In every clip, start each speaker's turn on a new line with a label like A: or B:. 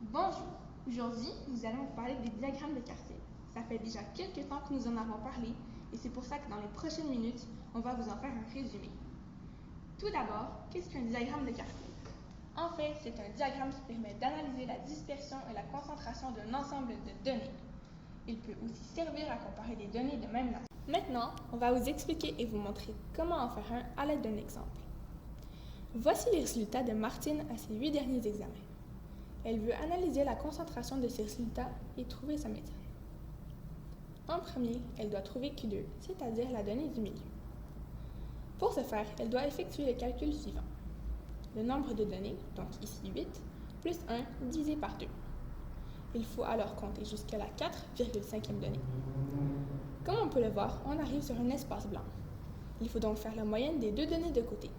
A: Bonjour, aujourd'hui nous allons vous parler des diagrammes de quartier. Ça fait déjà quelques temps que nous en avons parlé et c'est pour ça que dans les prochaines minutes, on va vous en faire un résumé. Tout d'abord, qu'est-ce qu'un diagramme de quartier? En fait, c'est un diagramme qui permet d'analyser la dispersion et la concentration d'un ensemble de données. Il peut aussi servir à comparer des données de même nature. Maintenant, on va vous expliquer et vous montrer comment en faire un à l'aide d'un exemple. Voici les résultats de Martine à ses 8 derniers examens. Elle veut analyser la concentration de ses résultats et trouver sa médiane. En premier, elle doit trouver Q2, c'est-à-dire la donnée du milieu. Pour ce faire, elle doit effectuer le calcul suivant. Le nombre de données, donc ici 8, plus 1 divisé par 2. Il faut alors compter jusqu'à la 4,5e donnée. Comme on peut le voir, on arrive sur un espace blanc. Il faut donc faire la moyenne des deux données de côté.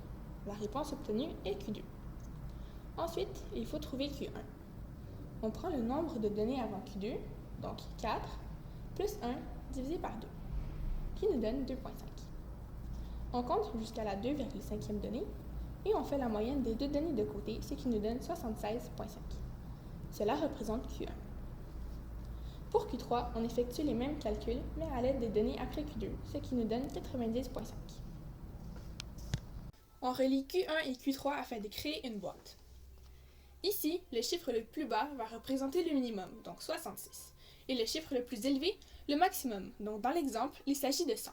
A: La réponse obtenue est Q2. Ensuite, il faut trouver Q1. On prend le nombre de données avant Q2, donc 4, plus 1 divisé par 2, qui nous donne 2,5. On compte jusqu'à la 2,5e donnée et on fait la moyenne des deux données de côté, ce qui nous donne 76,5. Cela représente Q1. Pour Q3, on effectue les mêmes calculs, mais à l'aide des données après Q2, ce qui nous donne 90,5. On relie Q1 et Q3 afin de créer une boîte. Ici, le chiffre le plus bas va représenter le minimum, donc 66, et le chiffre le plus élevé, le maximum, donc dans l'exemple, il s'agit de 100.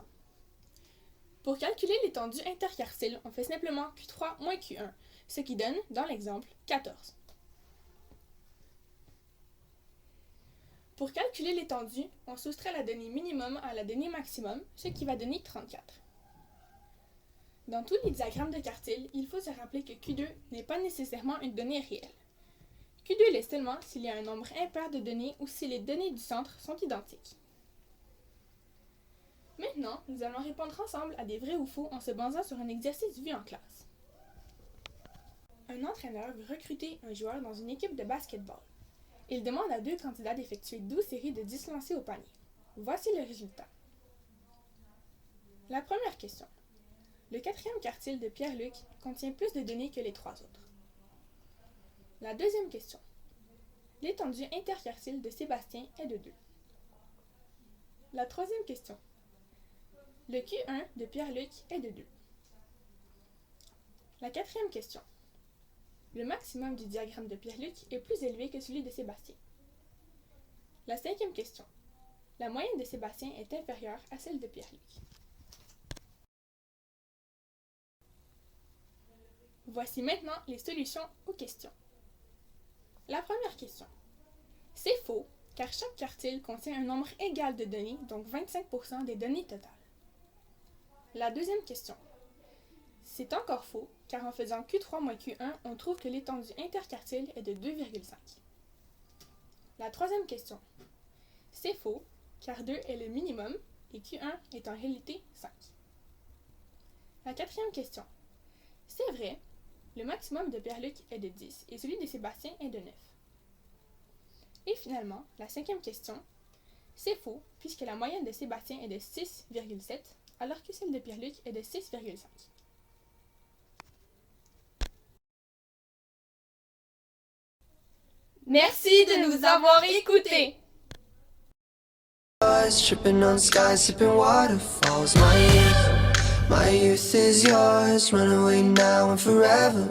A: Pour calculer l'étendue interquartile, on fait simplement Q3 moins Q1, ce qui donne, dans l'exemple, 14. Pour calculer l'étendue, on soustrait la donnée minimum à la donnée maximum, ce qui va donner 34. Dans tous les diagrammes de quartile, il faut se rappeler que Q2 n'est pas nécessairement une donnée réelle. Q2 l'est seulement s'il y a un nombre impair de données ou si les données du centre sont identiques. Maintenant, nous allons répondre ensemble à des vrais ou faux en se basant sur un exercice vu en classe. Un entraîneur veut recruter un joueur dans une équipe de basketball. Il demande à 2 candidats d'effectuer 12 séries de 10 lancers au panier. Voici le résultat. La première question. Le 4e quartile de Pierre-Luc contient plus de données que les 3 autres. La deuxième question. L'étendue interquartile de Sébastien est de 2. La troisième question. Le Q1 de Pierre-Luc est de 2. La quatrième question. Le maximum du diagramme de Pierre-Luc est plus élevé que celui de Sébastien. La 5e question. La moyenne de Sébastien est inférieure à celle de Pierre-Luc. Voici maintenant les solutions aux questions. La première question. C'est faux, car chaque quartile contient un nombre égal de données, donc 25% des données totales. La deuxième question. C'est encore faux, car en faisant Q3 moins Q1, on trouve que l'étendue interquartile est de 2,5. La troisième question. C'est faux, car 2 est le minimum et Q1 est en réalité 5. La quatrième question. C'est vrai, le maximum de Pierre-Luc est de 10 et celui de Sébastien est de 9. Et finalement, la 5e question. C'est faux, puisque la moyenne de Sébastien est de 6,7, alors que celle de Pierre-Luc est de 6,5. Merci de nous avoir écoutés!
B: Tripping on skies, sipping waterfalls. My youth is yours. Run away now and forever.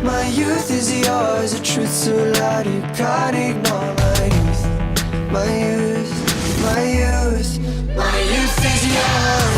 B: My youth is yours. The truth so loud you can't ignore. My youth is yours.